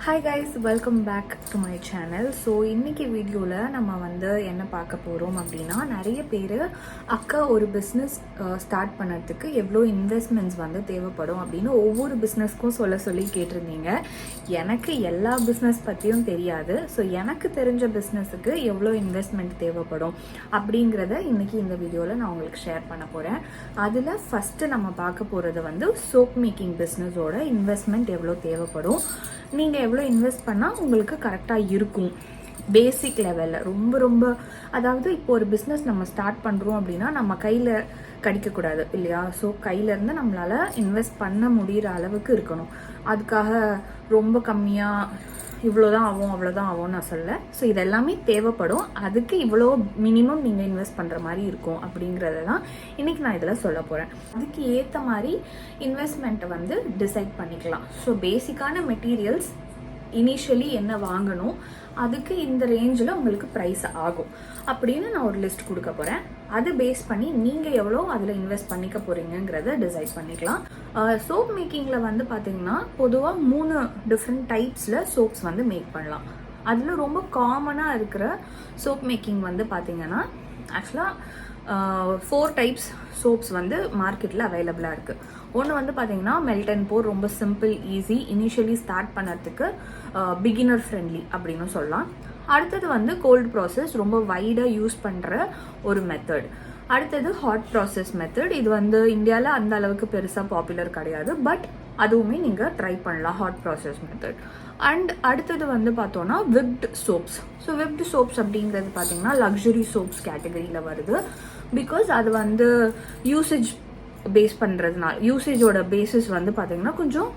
Hi guys, welcome back to my channel. So இன்றைக்கி வீடியோவில் நம்ம என்ன பார்க்க போகிறோம் அப்படின்னா, நிறைய பேர் அக்கா ஒரு பிஸ்னஸ் ஸ்டார்ட் பண்ணுறதுக்கு எவ்வளோ இன்வெஸ்ட்மெண்ட்ஸ் தேவைப்படும் அப்படின்னு ஒவ்வொரு பிஸ்னஸ்க்கும் சொல்லி கேட்டிருந்தீங்க. எனக்கு எல்லா பிஸ்னஸ் பற்றியும் தெரியாது. ஸோ எனக்கு தெரிஞ்ச பிஸ்னஸுக்கு எவ்வளோ இன்வெஸ்ட்மெண்ட் தேவைப்படும் அப்படிங்கிறத இன்றைக்கி இந்த வீடியோவில் நான் உங்களுக்கு ஷேர் பண்ண போகிறேன். அதில் ஃபஸ்ட்டு நம்ம பார்க்க போகிறது சோப் மேக்கிங் பிஸ்னஸோட இன்வெஸ்ட்மெண்ட் எவ்வளோ தேவைப்படும், நீங்கள் எவ்வளோ இன்வெஸ்ட் பண்ணால் உங்களுக்கு கரெக்டாக இருக்கும் பேசிக் லெவலில். ரொம்ப அதாவது இப்போ ஒரு பிஸ்னஸ் நம்ம ஸ்டார்ட் பண்ணுறோம் அப்படின்னா நம்ம கையில் கடிக்கக்கூடாது இல்லையா? ஸோ கையிலேருந்து நம்மளால் இன்வெஸ்ட் பண்ண முடிகிற அளவுக்கு இருக்கணும். அதுக்காக ரொம்ப கம்மியாக இவ்வளோதான் ஆகும் அவ்வளோதான் ஆகும்னு நான் சொல்ல. ஸோ இது எல்லாமே தேவைப்படும். அதுக்கு இவ்வளோ மினிமம் நீங்கள் இன்வெஸ்ட் பண்ணுற மாதிரி இருக்கும் அப்படிங்கிறத தான் இன்றைக்கி நான் இதில் சொல்ல போகிறேன். அதுக்கு ஏற்ற மாதிரி இன்வெஸ்ட்மெண்ட்டை டிசைட் பண்ணிக்கலாம். ஸோ பேசிக்கான மெட்டீரியல்ஸ் இனிஷியலி என்ன வாங்கணும், அதுக்கு இந்த ரேஞ்சில் உங்களுக்கு ப்ரைஸ் ஆகும் அப்படின்னு நான் ஒரு லிஸ்ட் கொடுக்க போகிறேன். அது பேஸ் பண்ணி நீங்கள் எவ்வளோ அதில் இன்வெஸ்ட் பண்ணிக்க போகிறீங்கிறத டிசைட் பண்ணிக்கலாம். சோப் மேக்கிங்கில் பார்த்தீங்கன்னா பொதுவாக 3 டிஃப்ரெண்ட் டைப்ஸில் சோப்ஸ் மேக் பண்ணலாம். அதில் ரொம்ப காமனாக இருக்கிற சோப் மேக்கிங் பார்த்தீங்கன்னா ஆக்சுவலாக 4 டைப்ஸ் சோப்ஸ் மார்க்கெட்டில் அவைலபிளாக இருக்குது. ஒன்று பார்த்தீங்கன்னா மெல்ட் அண்ட் போர், ரொம்ப சிம்பிள், ஈஸி, இனிஷியலி ஸ்டார்ட் பண்ணுறதுக்கு பிகினர் ஃப்ரெண்ட்லி அப்படின்னு சொல்லலாம். அடுத்தது கோல்டு ப்ராசஸ், ரொம்ப வைடாக யூஸ் பண்ணுற ஒரு மெத்தட். அடுத்தது ஹாட் ப்ராசஸ் மெத்தட். இது இந்தியாவில் அந்த அளவுக்கு பெருசாக பாப்புலர் கிடையாது, பட் அதுவுமே நீங்கள் ட்ரை பண்ணலாம், ஹாட் ப்ராசஸ் மெத்தட். அண்ட் அடுத்தது பார்த்தோன்னா whipped soaps. So whipped soaps அப்படிங்கிறது பார்த்தீங்கன்னா லக்ஸுரி சோப்ஸ் கேட்டகரியில் வருது. பிகாஸ் அது யூசேஜ் பேஸ் பண்ணுறதுனால, யூசேஜோட பேசிஸ் பார்த்தீங்கன்னா கொஞ்சம்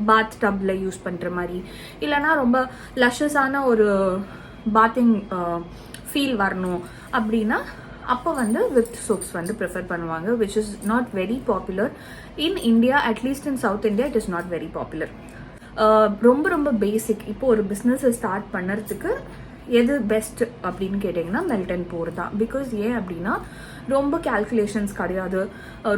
பாத் டப்பில் யூஸ் பண்ணுற மாதிரி, இல்லைனா ரொம்ப லஷஸான ஒரு பாத்திங் ஃபீல் வரணும் அப்படின்னா அப்போ வித் சோப்ஸ் ப்ரிஃபர் பண்ணுவாங்க, which is not very popular in India. At least in South India it is not very popular. ரொம்ப பேசிக். இப்போ ஒரு பிஸ்னஸை ஸ்டார்ட் பண்ணுறதுக்கு எது பெஸ்ட் அப்படின்னு கேட்டிங்கன்னா மெல்ட் அண்ட் போர் தான். பிகாஸ் ஏன் அப்படின்னா ரொம்ப கேல்குலேஷன்ஸ் கிடையாது,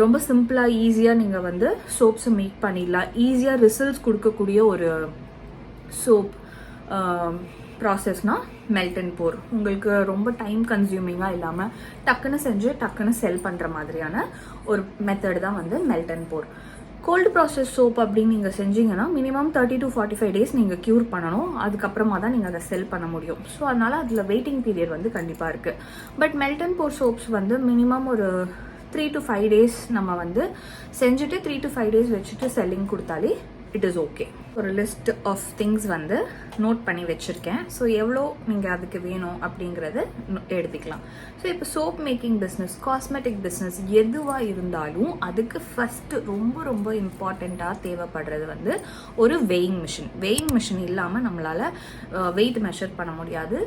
ரொம்ப சிம்பிளாக ஈஸியாக நீங்கள் சோப்ஸை மேக் பண்ணிடலாம். ஈஸியாக ரிசல்ட்ஸ் கொடுக்கக்கூடிய ஒரு சோப் ப்ராசஸ்னால் மெல்ட் அண்ட் போர். உங்களுக்கு ரொம்ப டைம் கன்சியூமிங்காக இல்லாமல் டக்குன்னு செஞ்சு டக்குன்னு செல் பண்ணுற மாதிரியான ஒரு மெத்தட் தான் melt and pour. Cold process soap அப்படின்னு நீங்கள் செஞ்சீங்கன்னா மினிமம் 30 to 45 டேஸ் நீங்கள் க்யூர் பண்ணணும். அதுக்கப்புறமா தான் நீங்கள் அதை செல் பண்ண முடியும். ஸோ அதனால் அதில் வெயிட்டிங் பீரியட் கண்டிப்பாக இருக்குது. But melt and pour soaps minimum ஒரு 3 to 5 டேஸ் நம்ம செஞ்சுட்டு 3 to 5 டேஸ் வச்சுட்டு செல்லிங் கொடுத்தாலே இட் இஸ் ஓகே. ஒரு லிஸ்ட் ஆஃப் திங்ஸ் நோட் பண்ணி வச்சுருக்கேன். ஸோ எவ்வளோ நீங்கள் அதுக்கு வேணும் அப்படிங்கிறத எடுத்துக்கலாம். ஸோ இப்போ soap making business, cosmetic business எதுவாக இருந்தாலும் அதுக்கு ஃபஸ்ட்டு ரொம்ப இம்பார்ட்டண்ட்டாக தேவைப்படுறது ஒரு வெயிங் மிஷின். வெயிங் மிஷின் இல்லாமல் நம்மளால் வெயிட் மெஷர் பண்ண முடியாது,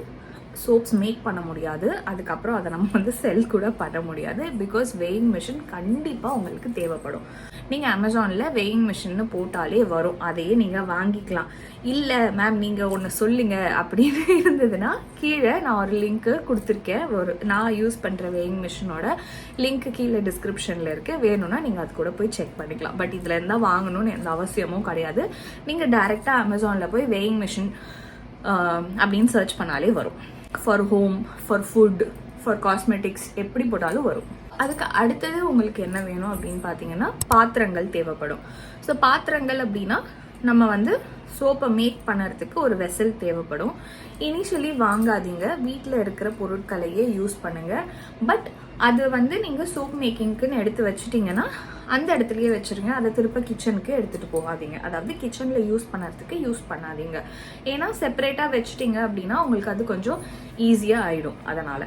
சோப்ஸ் மேக் பண்ண முடியாது, அதுக்கப்புறம் அதை நம்ம செல் கூட பண்ண முடியாது. பிகாஸ் வெயிங் மிஷின் கண்டிப்பாக உங்களுக்கு தேவைப்படும். நீங்கள் அமேசானில் வெயிங் மிஷின்னு போட்டாலே வரும், அதையே நீங்கள் வாங்கிக்கலாம். இல்லை மேம் நீங்கள் ஒன்று சொல்லுங்க அப்படின்னு இருந்ததுன்னா கீழே நான் ஒரு லிங்க்கு கொடுத்துருக்கேன். நான் யூஸ் பண்ணுற வெயிங் மிஷினோட லிங்க்கு கீழே டிஸ்கிரிப்ஷனில் இருக்குது. வேணும்னா நீங்கள் அது கூட போய் செக் பண்ணிக்கலாம். பட் இதில் இருந்தால் வாங்கணும்னு எந்த அவசியமும் கிடையாது. நீங்கள் டைரெக்டாக அமேசானில் போய் வெயிங் மிஷின் அப்படின்னு சர்ச் பண்ணாலே வரும். For home, for food, for cosmetics எப்படி போட்டாலும் வரும். அதுக்கு அடுத்தது உங்களுக்கு என்ன வேணும் அப்படின்னு பார்த்தீங்கன்னா பாத்திரங்கள் தேவைப்படும். ஸோ பாத்திரங்கள் அப்படின்னா நம்ம சோப்பை மேக் பண்ணுறதுக்கு ஒரு வெசல் தேவைப்படும். இனிஷியலி வாங்காதீங்க, வீட்டில் இருக்கிற பொருட்களையே யூஸ் பண்ணுங்கள். பட் அது நீங்கள் சோப் மேக்கிங்க்குன்னு எடுத்து வச்சுட்டிங்கன்னா அந்த இடத்துலையே வச்சுருங்க. அதை திருப்ப கிச்சனுக்கு எடுத்துகிட்டு போகாதீங்க. அதாவது கிச்சனில் யூஸ் பண்ணுறதுக்கு யூஸ் பண்ணாதீங்க. ஏன்னா செப்பரேட்டாக வச்சுட்டிங்க அப்படின்னா உங்களுக்கு அது கொஞ்சம் ஈஸியாக ஆகிடும். அதனால்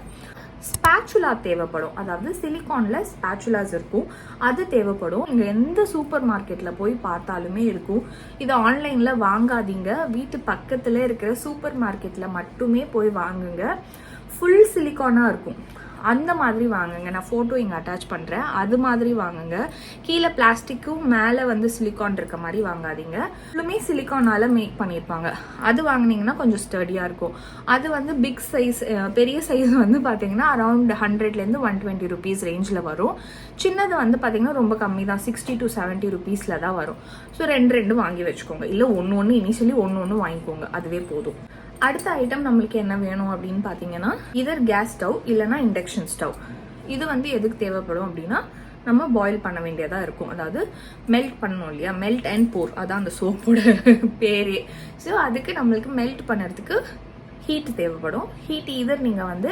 ஸ்பேச்சுலா தேவைப்படும். அதாவது சிலிகானில் ஸ்பேச்சுலாஸ் இருக்கும், அது தேவைப்படும். நீங்கள் எந்த சூப்பர் மார்க்கெட்டில் போய் பார்த்தாலுமே இருக்கும். இதை ஆன்லைனில் வாங்காதீங்க, வீட்டு பக்கத்தில் இருக்கிற சூப்பர் மார்க்கெட்டில் மட்டுமே போய் வாங்குங்க. ஃபுல் சிலிகானாக இருக்கும். அந்த மாதிரி வாங்குங்க. நான் ஃபோட்டோ இங்கே அட்டாச் பண்ணுறேன். அது மாதிரி வாங்குங்க. கீழே பிளாஸ்டிக்கும் மேலே வந்து சிலிக்கான் இருக்க மாதிரி வாங்காதீங்க. ஃபுல்லுமே சிலிக்கானால் மேக் பண்ணியிருப்பாங்க. அது வாங்கினீங்கன்னா கொஞ்சம் ஸ்டடியாக இருக்கும். அது வந்து பிக் சைஸ், பெரிய சைஸ் வந்து பார்த்தீங்கன்னா அரௌண்ட் 100லேருந்து 120 ருபீஸ் ரேஞ்சில் வரும். சின்னது வந்து பார்த்தீங்கன்னா ரொம்ப கம்மி தான், 60 to 70 ருபீஸில் தான் வரும். ஸோ ரெண்டு வாங்கி வச்சுக்கோங்க. இல்லை ஒன்று இனிஷியலி ஒன்று வாங்கிக்கோங்க, அதுவே போதும். அடுத்த ஐட்டம் நம்மளுக்கு என்ன வேணும் அப்படின்னு பார்த்தீங்கன்னா, இதர் கேஸ் ஸ்டவ் இல்லைனா இண்டக்ஷன் ஸ்டவ். இது வந்து எதுக்கு தேவைப்படும் அப்படின்னா, நம்ம பாயில் பண்ண வேண்டியதாக இருக்கும். அதாவது மெல்ட் பண்ணணும் இல்லையா, மெல்ட் அண்ட் போர், அதான் அந்த சோப்போட பேரே. ஸோ அதுக்கு நம்மளுக்கு மெல்ட் பண்ணுறதுக்கு ஹீட் தேவைப்படும். ஹீட் இதர் நீங்கள் வந்து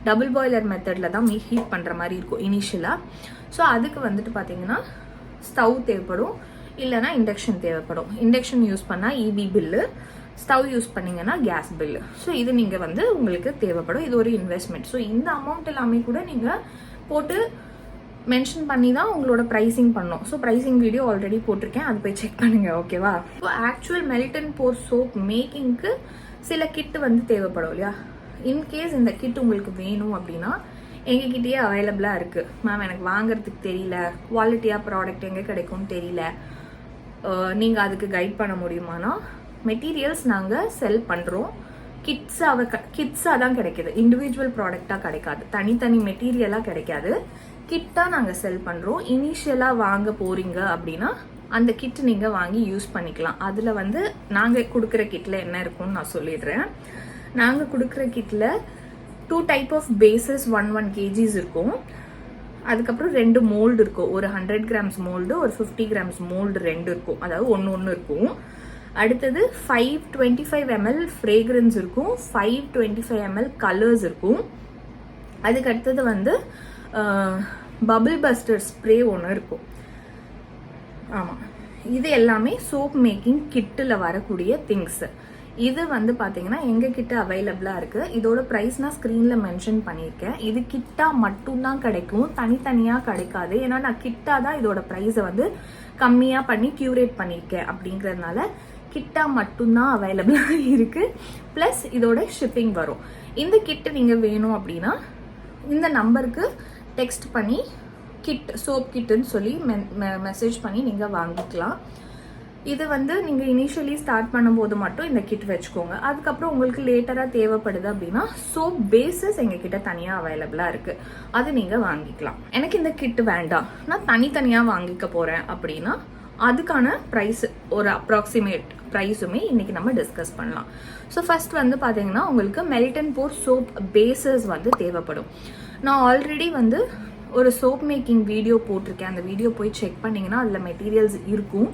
டபுள் பாய்லர் மெத்தடில் தான் ஹீட் பண்ணுற மாதிரி இருக்கும் இனிஷியலாக. ஸோ அதுக்கு வந்துட்டு பார்த்தீங்கன்னா ஸ்டவ் தேவைப்படும், இல்லைனா இண்டக்ஷன் தேவைப்படும். இண்டக்ஷன் யூஸ் பண்ணால் இபி பில்லு, ஸ்டவ் யூஸ் பண்ணிங்கன்னா கேஸ் பில்லு. ஸோ இது நீங்கள் வந்து உங்களுக்கு தேவைப்படும். இது ஒரு இன்வெஸ்ட்மெண்ட். ஸோ இந்த அமௌண்ட் எல்லாமே கூட நீங்கள் போட்டு மென்ஷன் பண்ணி தான் உங்களோட ப்ரைஸிங் பண்ணோம். ஸோ ப்ரைஸிங் வீடியோ ஆல்ரெடி போட்டிருக்கேன், அது போய் செக் பண்ணுங்கள், ஓகேவா? So actual melt and pour soap மேக்கிங்க்கு சில கிட்டு வந்து தேவைப்படும் இல்லையா. இன்கேஸ் இந்த கிட் உங்களுக்கு வேணும் அப்படின்னா எங்ககிட்டயே அவைலபிளாக இருக்குது. மேம் எனக்கு வாங்குறதுக்கு தெரியல, குவாலிட்டியாக ப்ராடக்ட் எங்கே கிடைக்கும்னு தெரியல, நீங்கள் அதுக்கு கைட் பண்ண முடியுமானா, மெட்டீரியல்ஸ் நாங்கள் செல் பண்ணுறோம். கிட்ஸாக தான் கிடைக்கிது, இண்டிவிஜுவல் ப்ராடக்டாக கிடைக்காது, தனித்தனி மெட்டீரியலாக கிடைக்காது. கிட்டாக நாங்கள் செல் பண்ணுறோம். இனிஷியலாக வாங்க போகிறீங்க அப்படின்னா அந்த கிட் நீங்கள் வாங்கி யூஸ் பண்ணிக்கலாம். அதில் வந்து நாங்கள் கொடுக்குற கிட்டில் என்ன இருக்கும்னு நான் சொல்லிடுறேன். நாங்கள் கொடுக்குற கிட்டில் 2 டைப் ஆஃப் பேசஸ் 1 kgs இருக்கும். அதுக்கப்புறம் 2 மோல்டு இருக்கும். ஒரு 100 grams மோல்டு, ஒரு 50 grams மோல்டு 2 இருக்கும். அதாவது ஒன்று இருக்கும். அடுத்தது 525 ml ஃப்ரேக்ரன்ஸ் இருக்கும், 525 ml கலர்ஸ் இருக்கும். அதுக்கு அடுத்தது வந்து பபிள் பஸ்டர் ஸ்ப்ரே ஒன்று இருக்கும். ஆமாம், இது எல்லாமே சோப் மேக்கிங் கிட்டில் வரக்கூடிய திங்ஸ். இது வந்து பார்த்தீங்கன்னா எங்கள் கிட்ட அவைலபிளாக இருக்குது. இதோட ப்ரைஸ் நான் ஸ்க்ரீனில் மென்ஷன் பண்ணியிருக்கேன். இது கிட்டாக மட்டும்தான் கிடைக்கும், தனித்தனியாக கிடைக்காது. ஏன்னா நான் கிட்டாக தான் இதோட ப்ரைஸை வந்து கம்மியாக பண்ணி க்யூரேட் பண்ணியிருக்கேன். அப்படிங்கிறதுனால கிட்டாக மட்டும்தான் அவைலபிளாக இருக்குது. ப்ளஸ் இதோட ஷிப்பிங் வரும். இந்த கிட்டு நீங்கள் வேணும் அப்படின்னா இந்த நம்பருக்கு டெக்ஸ்ட் பண்ணி கிட், சோப் கிட்டுன்னு சொல்லி மெசேஜ் பண்ணி நீங்கள் வாங்கிக்கலாம். இது வந்து நீங்கள் இனிஷியலி ஸ்டார்ட் பண்ணும்போது மட்டும் இந்த கிட் வச்சுக்கோங்க. அதுக்கப்புறம் உங்களுக்கு லேட்டராக தேவைப்படுது அப்படின்னா சோப் பேஸஸ் எங்ககிட்ட தனியாக அவைலபிளாக இருக்குது, அது நீங்கள் வாங்கிக்கலாம். எனக்கு இந்த கிட் வேண்டாம், நான் தனித்தனியாக வாங்கிக்க போகிறேன் அப்படின்னா அதுக்கான ப்ரைஸ், ஒரு அப்ராக்சிமேட் ப்ரைஸுமே இன்றைக்கி நம்ம டிஸ்கஸ் பண்ணலாம். ஸோ ஃபர்ஸ்ட் வந்து பார்த்தீங்கன்னா உங்களுக்கு melt and pour soap bases வந்து தேவைப்படும். நான் ஆல்ரெடி வந்து ஒரு சோப் மேக்கிங் வீடியோ போட்டிருக்கேன். அந்த வீடியோ போய் செக் பண்ணிங்கன்னா அதில் மெட்டீரியல்ஸ் இருக்கும்.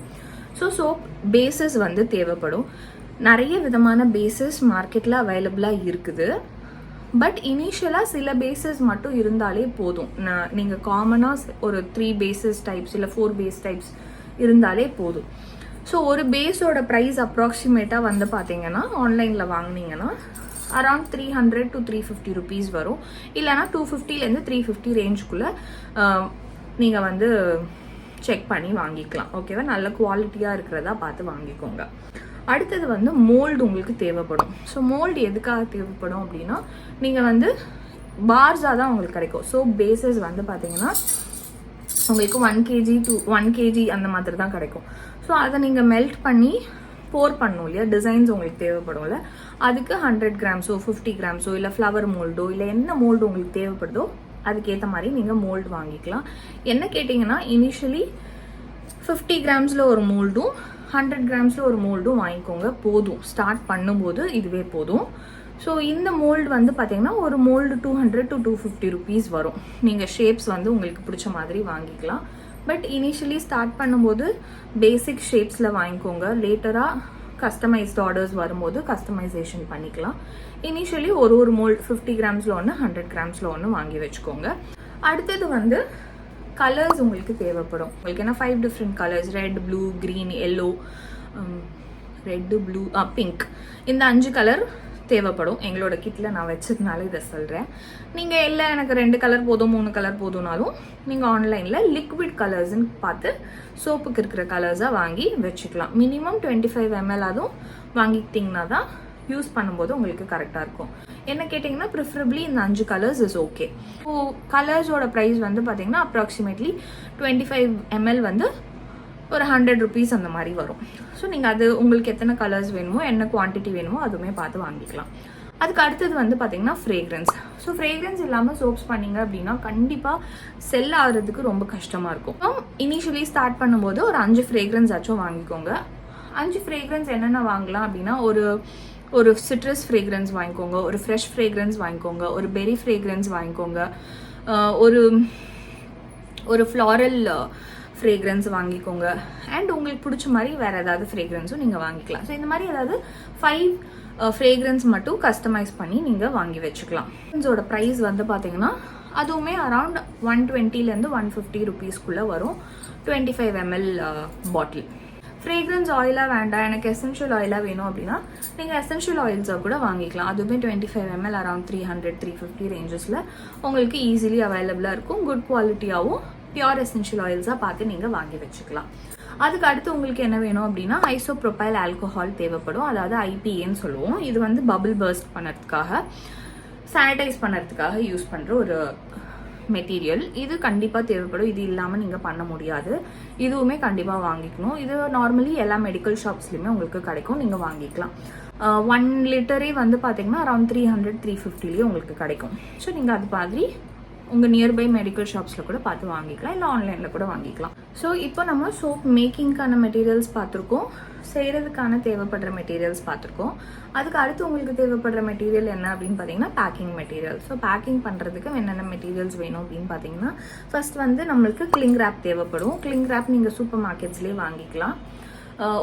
ஸோ சோப் பேஸஸ் வந்து தேவைப்படும். நிறைய விதமான பேஸஸ் மார்க்கெட்டில் அவைலபிளாக இருக்குது. பட் இனிஷியலாக சில பேஸஸ் மட்டும் இருந்தாலே போதும். நீங்கள் காமனாக ஒரு 3 பேஸஸ் டைப்ஸ் இல்லை 4 பேஸ் டைப்ஸ் இருந்தாலே போதும். ஸோ ஒரு பேஸோட ப்ரைஸ் அப்ராக்சிமேட்டாக வந்து பார்த்தீங்கன்னா ஆன்லைனில் வாங்கினீங்கன்னா அரௌண்ட் 300 to 350 ருபீஸ் வரும். இல்லைனா 250லேருந்து 350 ரேஞ்சுக்குள்ளே நீங்கள் வந்து செக் பண்ணி வாங்கிக்கலாம். ஓகேவா? நல்ல குவாலிட்டியாக இருக்கிறதா பார்த்து வாங்கிக்கோங்க. அடுத்தது வந்து மோல்டு உங்களுக்கு தேவைப்படும். ஸோ மோல்டு எதுக்காக தேவைப்படும் அப்படின்னா நீங்கள் வந்து பார்ஸாக தான் உங்களுக்கு கிடைக்கும். ஸோ பேஸஸ் வந்து பார்த்தீங்கன்னா உங்களுக்கு 1 kg to 1 kg அந்த மாதிரி தான் கிடைக்கும். ஸோ அதை நீங்கள் மெல்ட் பண்ணி போர் பண்ணணும் இல்லையா, டிசைன்ஸ் உங்களுக்கு தேவைப்படும்ல, அதுக்கு 100 grams 50 grams இல்லை ஃப்ளவர் மோல்டோ இல்லை என்ன மோல்டு உங்களுக்கு தேவைப்படுதோ அதுக்கேற்ற மாதிரி நீங்கள் மோல்டு வாங்கிக்கலாம். என்ன கேட்டிங்கன்னா இனிஷியலி 50 grams ஒரு மோல்டும் 100 grams ஒரு மோல்டும் வாங்கிக்கோங்க, போதும். ஸ்டார்ட் பண்ணும்போது இதுவே போதும். ஸோ இந்த மோல்டு வந்து பார்த்தீங்கன்னா ஒரு மோல்டு 200 to 250 ருபீஸ் வரும். நீங்கள் ஷேப்ஸ் வந்து உங்களுக்கு பிடிச்ச மாதிரி வாங்கிக்கலாம். பட் இனிஷியலி ஸ்டார்ட் பண்ணும்போது பேசிக் ஷேப்ஸில் வாங்கிக்கோங்க. லேட்டராக கஸ்டமைஸ்டு ஆர்டர்ஸ் வரும்போது கஸ்டமைசேஷன் பண்ணிக்கலாம். இனிஷியலி ஒரு மோல்டு 50 grams ஒன்று 100 grams ஒன்று வாங்கி வச்சுக்கோங்க. அடுத்தது வந்து கலர்ஸ் உங்களுக்கு தேவைப்படும். உங்களுக்கு என்ன 5 different colours, red, blue, green, yellow, red, blue, pink, இந்த 5 கலர் தேவைப்படும். எங்களோட கிட்டில் நான் வச்சதுனால இதை சொல்கிறேன். நீங்கள் இல்லை எனக்கு 2 கலர் போதும் 3 கலர் போதும்னாலும் நீங்கள் ஆன்லைனில் லிக்விட் கலர்ஸ்ன்னு பார்த்து சோப்புக்கு இருக்கிற கலர்ஸாக வாங்கி வச்சுக்கலாம். மினிமம் 25 ml அதுவும் வாங்கிக்கிட்டிங்கன்னா தான் யூஸ் பண்ணும்போது உங்களுக்கு கரெக்டாக இருக்கும். என்ன கேட்டிங்கன்னா ப்ரிஃபரபிளி இந்த 5 கலர்ஸ் இஸ் ஓகே. ஸோ கலர்ஸோட ப்ரைஸ் வந்து பார்த்தீங்கன்னா அப்ராக்சிமேட்லி 25 ml வந்து ஒரு 100 rupees அந்த மாதிரி வரும். ஸோ நீங்கள் அது உங்களுக்கு எத்தனை கலர்ஸ் வேணுமோ என்ன குவான்டிட்டி வேணுமோ அதுவுமே பார்த்து வாங்கிக்கலாம். அதுக்கு அடுத்தது வந்து பார்த்தீங்கன்னா ஃப்ரேக்ரன்ஸ். ஸோ ஃப்ரேக்ரன்ஸ் இல்லாமல் சோப்ஸ் பண்ணிங்க அப்படின்னா கண்டிப்பாக செல் ஆகிறதுக்கு ரொம்ப கஷ்டமாக இருக்கும். இனிஷியலி ஸ்டார்ட் பண்ணும்போது ஒரு 5 ஃப்ரேக்ரன்ஸ் ஆச்சும் வாங்கிக்கோங்க. 5 ஃப்ரேக்ரன்ஸ் என்னென்ன வாங்கலாம் அப்படின்னா ஒரு சிட்ரஸ் ஃப்ரேக்ரன்ஸ் வாங்கிக்கோங்க, ஒரு ஃப்ரெஷ் ஃப்ரேக்ரன்ஸ் வாங்கிக்கோங்க, ஒரு பெரி ஃப்ரேக்ரன்ஸ் வாங்கிக்கோங்க, ஒரு ஃப்ளாரல் ஃப்ரேக்ரன்ஸ் வாங்கிக்கோங்க. அண்ட் உங்களுக்கு பிடிச்ச மாதிரி வேறு ஏதாவது ஃப்ரேக்ரன்ஸும் நீங்கள் வாங்கிக்கலாம். ஸோ இந்த மாதிரி ஏதாவது 5 ஃப்ரேக்ரன்ஸ் மட்டும் கஸ்டமைஸ் பண்ணி நீங்கள் வாங்கி வச்சுக்கலாம். ஃப்ரேக்ரன்ஸோட ப்ரைஸ் வந்து பார்த்தீங்கன்னா அதுவுமே அரவுண்ட் 120 150 rupeesக்குள்ளே வரும். 25 ml பாட்டில். ஃப்ரேக்ரன்ஸ் ஆயிலாக வேண்டாம், எனக்கு எசென்ஷியல் ஆயிலாக வேணும் அப்படின்னா நீங்கள் எசென்ஷியல் ஆயில்ஸை கூட வாங்கிக்கலாம். அதுவுமே 25 ml அரவுண்ட் 300-350 ரேஞ்சஸில் உங்களுக்கு ஈஸிலி அவைலபிளாக இருக்கும். குட் குவாலிட்டியாகவும் பியூர் எசென்ஷியல் ஆயில்ஸாக பார்த்து நீங்கள் வாங்கி வச்சுக்கலாம். அதுக்கு அடுத்து உங்களுக்கு என்ன வேணும் அப்படின்னா ஐசோப்ரோபைல் ஆல்கஹால் தேவைப்படும், அதாவது ஐபிஏன்னு சொல்லுவோம். இது வந்து பபிள் பர்ஸ்ட் பண்ணுறதுக்காக, சானிடைஸ் பண்ணுறதுக்காக யூஸ் பண்ணுற ஒரு மெட்டீரியல். இது கண்டிப்பாக தேவைப்படும். இது இல்லாமல் நீங்கள் பண்ண முடியாது. இதுவுமே கண்டிப்பாக வாங்கிக்கணும். இது நார்மலி எல்லா மெடிக்கல் ஷாப்ஸ்லையுமே உங்களுக்கு கிடைக்கும், நீங்கள் வாங்கிக்கலாம். 1 லிட்டரே வந்து பார்த்தீங்கன்னா அரௌண்ட் 300-350 உங்களுக்கு கிடைக்கும். ஸோ நீங்கள் அது மாதிரி உங்கள் நியர்பை மெடிக்கல் ஷாப்ஸில் கூட பார்த்து வாங்கிக்கலாம், இல்லை ஆன்லைனில் கூட வாங்கிக்கலாம். ஸோ இப்போ நம்ம சோப் மேக்கிங்க்கான மெட்டீரியல்ஸ் பார்த்துருக்கோம், செய்கிறதுக்கான தேவைப்படுற மெட்டீரியல்ஸ் பார்த்துருக்கோம். அதுக்கு அடுத்து உங்களுக்கு தேவைப்படுற மெட்டீரியல் என்ன அப்படின்னு பார்த்தீங்கன்னா பேக்கிங் மெட்டீரியல். ஸோ பேக்கிங் பண்ணுறதுக்கு என்னென்ன மெட்டீரியல்ஸ் வேணும் அப்படின்னு பார்த்தீங்கன்னா ஃபர்ஸ்ட் வந்து நம்மளுக்கு கிளிங் ரேப் தேவைப்படும். கிளிங் ரேப் நீங்கள் சூப்பர் மார்க்கெட்ஸ்லேயே வாங்கிக்கலாம்.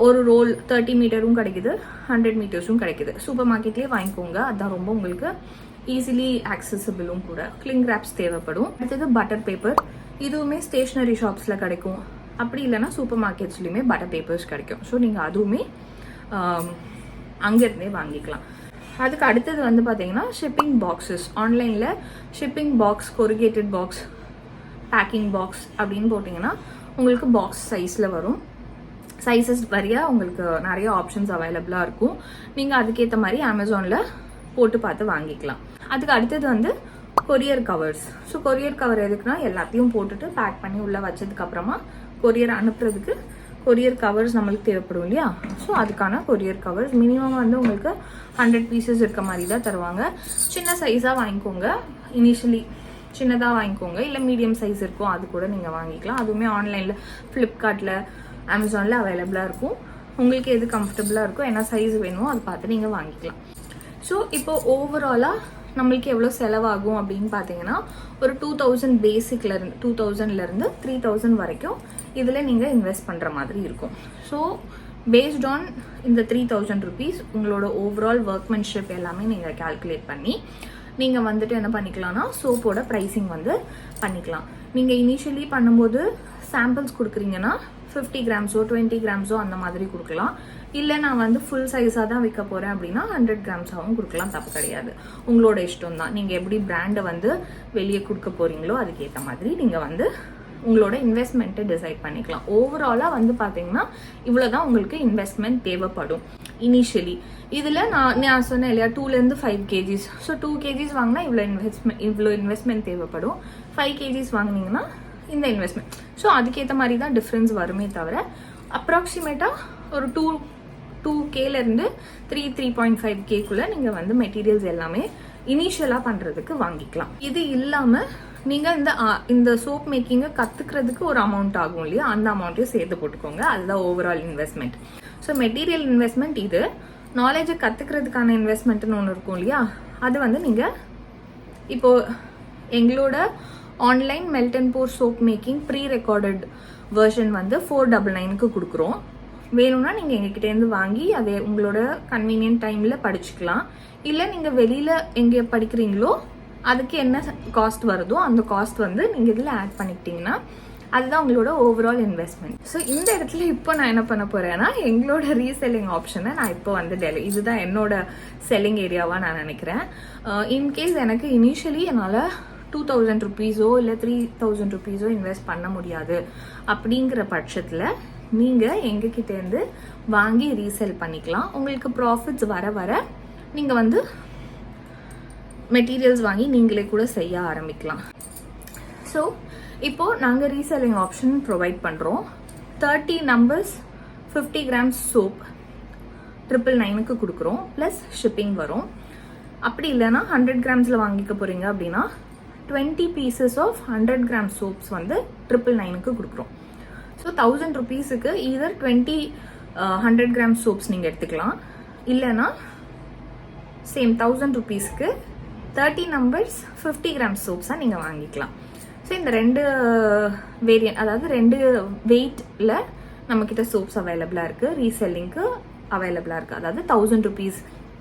ஒரு ரோல் 30 மீட்டரும் கிடைக்குது, 100 மீட்டர்ஸும் கிடைக்குது. சூப்பர் மார்க்கெட்லேயே வாங்கிக்கோங்க, அதுதான் ரொம்ப உங்களுக்கு ஈஸிலி ஆக்சசிபிளும் கூட. கிளிங் ரேப்ஸ் தேவைப்படும். அடுத்தது பட்டர் பேப்பர். இதுவுமே ஸ்டேஷ்னரி ஷாப்ஸில் கிடைக்கும், அப்படி இல்லைன்னா சூப்பர் மார்க்கெட்ஸ்லையுமே பட்டர் பேப்பர்ஸ் கிடைக்கும். ஸோ நீங்கள் அதுவுமே அங்கேருந்தே வாங்கிக்கலாம். அதுக்கு அடுத்தது வந்து பார்த்தீங்கன்னா ஷிப்பிங் பாக்ஸஸ். ஆன்லைனில் shipping box, corrugated box, packing box அப்படின்னு போட்டிங்கன்னா உங்களுக்கு பாக்ஸ் சைஸில் வரும். சைஸஸ் வரையாக உங்களுக்கு நிறைய ஆப்ஷன்ஸ் அவைலபிளாக இருக்கும். நீங்கள் அதுக்கேற்ற மாதிரி அமேசானில் போட்டு பார்த்து வாங்கிக்கலாம். அதுக்கு அடுத்தது வந்து courier covers. So courier cover எதுக்குன்னா எல்லாத்தையும் போட்டுட்டு பேக் பண்ணி உள்ளே வச்சதுக்கப்புறமா கொரியர் அனுப்புறதுக்கு கொரியர் கவர்ஸ் நம்மளுக்கு தேவைப்படும் இல்லையா? ஸோ அதுக்கான கொரியர் கவர்ஸ் மினிமம் வந்து உங்களுக்கு 100 பீசஸ் இருக்க மாதிரி தான் தருவாங்க. சின்ன சைஸாக வாங்கிக்கோங்க, இனிஷியலி சின்னதாக வாங்கிக்கோங்க, இல்லை மீடியம் சைஸ் இருக்கும் அது கூட நீங்கள் வாங்கிக்கலாம். அதுவுமே ஆன்லைனில் ஃப்ளிப்கார்ட்டில், அமேசானில் அவைலபிளாக இருக்கும். உங்களுக்கு எது கம்ஃபர்டபுளாக இருக்கோ, என்ன சைஸ் வேணுமோ அதை பார்த்து நீங்கள் வாங்கிக்கலாம். ஸோ இப்போ ஓவராலாக நம்மளுக்கு எவ்வளோ செலவாகும் அப்படின்னு பார்த்தீங்கன்னா ஒரு 2000 பேசிக்லேருந்து 2000லேருந்து 3000 வரைக்கும் இதில் நீங்கள் இன்வெஸ்ட் பண்ணுற மாதிரி இருக்கும். ஸோ பேஸ்ட் ஆன் இந்த 3000 rupees உங்களோட ஓவரால் ஒர்க்மென்ஷிப் எல்லாமே நீங்கள் கால்குலேட் பண்ணி நீங்கள் வந்துட்டு என்ன பண்ணிக்கலாம்னா சோப்போட ப்ரைஸிங் வந்து பண்ணிக்கலாம். நீங்கள் இனிஷியலி பண்ணும்போது சாம்பிள்ஸ் கொடுக்குறீங்கன்னா 50 கிராம்ஸோ 20 கிராம்ஸோ அந்த மாதிரி கொடுக்கலாம். இல்லை நான் வந்து ஃபுல் சைஸாக தான் விற்க போகிறேன் அப்படின்னா 100 கிராம்ஸாகவும் கொடுக்கலாம், தப்பு கிடையாது. உங்களோட இஷ்டம் தான். நீங்கள் எப்படி பிராண்டை வந்து வெளியே கொடுக்க போகிறீங்களோ அதுக்கேற்ற மாதிரி நீங்கள் வந்து உங்களோட இன்வெஸ்ட்மெண்ட்டை டிசைட் பண்ணிக்கலாம். ஓவராலாக வந்து பார்த்தீங்கன்னா இவ்வளோ தான் உங்களுக்கு இன்வெஸ்ட்மெண்ட் தேவைப்படும் இனிஷியலி. இதில் நான் சொன்னேன் இல்லையா 2லேருந்து 5 kgs. ஸோ 2 kgs வாங்கினா இவ்வளோ இன்வெஸ்ட்மெண்ட் தேவைப்படும். 5 kgs வாங்கினீங்கன்னா இந்த இன்வெஸ்ட்மெண்ட். ஸோ அதுக்கேற்ற மாதிரி தான் டிஃப்ரென்ஸ் வருமே தவிர அப்ராக்சிமேட்டாக ஒரு 2Kலேருந்து 3.5Kக்குள்ளே நீங்கள் வந்து மெட்டீரியல்ஸ் எல்லாமே இனிஷியலாக பண்ணுறதுக்கு வாங்கிக்கலாம். இது இல்லாமல் நீங்கள் இந்த சோப் மேக்கிங்கை கற்றுக்கிறதுக்கு ஒரு அமௌண்ட் ஆகும் இல்லையா, அந்த அமௌண்ட்டையும் சேர்த்து போட்டுக்கோங்க. அதுதான் overall investment. So material investment இது. நாலேஜை கற்றுக்கிறதுக்கான இன்வெஸ்ட்மெண்ட்னு ஒன்று இருக்கும் இல்லையா, அது வந்து நீங்கள் இப்போது எங்களோட online melt and pour soap making pre recorded version வந்து 499க்கு கொடுக்குறோம். வேணும்னா நீங்கள் எங்ககிட்டேருந்து வாங்கி அதை உங்களோட கன்வீனியன்ட் டைமில் படிச்சுக்கலாம். இல்லை நீங்கள் வெளியில் எங்கே படிக்கிறீங்களோ அதுக்கு என்ன காஸ்ட் வருதோ அந்த காஸ்ட் வந்து நீங்கள் இதில் ஆட் பண்ணிக்கிட்டிங்கன்னா அதுதான் உங்களோட ஓவரால் இன்வெஸ்ட்மெண்ட். ஸோ இந்த இடத்துல இப்போ நான் என்ன பண்ண போகிறேன்னா எங்களோட ரீசெல்லிங் ஆப்ஷனை நான் இப்போ வந்து இதுதான் என்னோட செல்லிங் ஏரியாவாக நான் நினைக்கிறேன். இன்கேஸ் எனக்கு இனிஷியலி என்னால் 2000 rupeesஓ இல்லை 3000 rupeesஓ இன்வெஸ்ட் பண்ண முடியாது அப்படிங்கிற பட்சத்தில் நீங்கள் எங்ககிட்டேருந்து வாங்கி ரீசெல் பண்ணிக்கலாம். உங்களுக்கு ப்ராஃபிட்ஸ் வர வர நீங்கள் வந்து மெட்டீரியல்ஸ் வாங்கி நீங்களே கூட செய்ய ஆரம்பிக்கலாம். ஸோ இப்போது நாங்கள் ரீசெல்லிங் ஆப்ஷன் ப்ரொவைட் பண்ணுறோம். 30 numbers 50 grams சோப் 999க்கு கொடுக்குறோம், ப்ளஸ் ஷிப்பிங் வரும். அப்படி இல்லைன்னா 100 grams வாங்கிக்க போகிறீங்க அப்படின்னா 20 pieces ஆஃப் 100 grams சோப்ஸ் வந்து 999க்கு கொடுக்குறோம். ஸோ 1000 rupeesக்கு ஈதர் 20 100 grams சோப்ஸ் நீங்கள் எடுத்துக்கலாம், இல்லைன்னா சேம் 1000 rupeesக்கு 30 numbers 50 grams சோப்ஸாக நீங்கள் வாங்கிக்கலாம். ஸோ இந்த 2 வேரியன்ட், அதாவது 2 வெயிட்டில் நம்மக்கிட்ட சோப்ஸ் அவைலபிளாக இருக்குது, ரீசெல்லிங்க்கு அவைலபிளாக இருக்குது. அதாவது 1000 rupees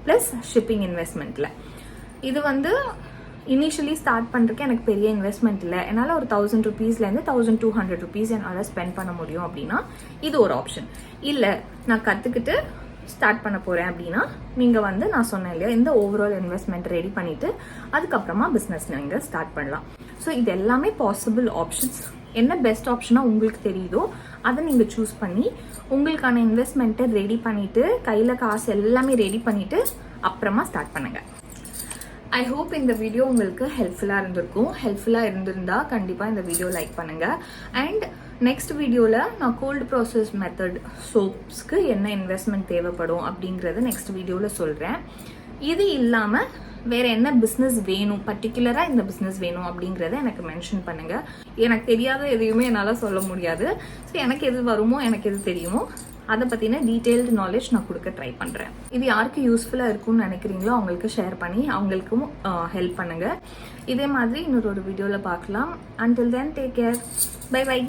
ப்ளஸ் ஷிப்பிங் இன்வெஸ்ட்மெண்ட்டில். இது வந்து இனிஷியலி ஸ்டார்ட் பண்ணுறதுக்கு எனக்கு பெரிய இன்வெஸ்ட்மெண்ட் இல்லை, என்னால் ஒரு 1000 rupeesலேருந்து 1200 rupees என்னால் ஸ்பெண்ட் பண்ண முடியும் அப்படின்னா இது ஒரு ஆப்ஷன். இல்லை நான் கற்றுக்கிட்டு ஸ்டார்ட் பண்ண போகிறேன் அப்படின்னா நீங்கள் வந்து நான் சொன்னேன் இல்லையா, இந்த ஓவரால் இன்வெஸ்ட்மெண்ட் ரெடி பண்ணிவிட்டு அதுக்கப்புறமா பிஸ்னஸ் நீங்கள் ஸ்டார்ட் பண்ணலாம். ஸோ இது எல்லாமே பாசிபிள் ஆப்ஷன்ஸ். என்ன பெஸ்ட் ஆப்ஷனாக உங்களுக்கு தெரியுதோ அதை நீங்கள் சூஸ் பண்ணி உங்களுக்கான இன்வெஸ்ட்மெண்ட்டை ரெடி பண்ணிவிட்டு கையில் காசு எல்லாமே ரெடி பண்ணிவிட்டு அப்புறமா ஸ்டார்ட் பண்ணுங்கள். ஐ ஹோப் இந்த வீடியோ உங்களுக்கு ஹெல்ப்ஃபுல்லாக இருந்திருக்கும். ஹெல்ப்ஃபுல்லாக இருந்திருந்தா கண்டிப்பாக இந்த வீடியோ லைக் பண்ணுங்கள். அண்ட் நெக்ஸ்ட் வீடியோவில் நான் கோல்டு ப்ராசஸ் மெத்தட் சோப்ஸ்க்கு என்ன இன்வெஸ்ட்மெண்ட் தேவைப்படும் அப்படிங்கிறத நெக்ஸ்ட் வீடியோவில் சொல்கிறேன். இது இல்லாமல் வேறு என்ன பிஸ்னஸ் வேணும், பர்டிகுலராக இந்த பிஸ்னஸ் வேணும் அப்படிங்கிறத எனக்கு மென்ஷன் பண்ணுங்கள். எனக்கு தெரியாத எதையுமே என்னால் சொல்ல முடியாது. ஸோ எனக்கு எது வருமோ, எனக்கு எது தெரியுமோ அதை பற்றின டீட்டெயில்டு நாலேஜ் நான் கொடுக்க ட்ரை பண்ணுறேன். இது யாருக்கு யூஸ்ஃபுல்லாக இருக்கும்னு நினைக்கிறீங்களோ அவங்களுக்கு ஷேர் பண்ணி அவங்களுக்கும் ஹெல்ப் பண்ணுங்கள். இதே மாதிரி இன்னொரு வீடியோவில் பார்க்கலாம். Until then, take care. Bye bye.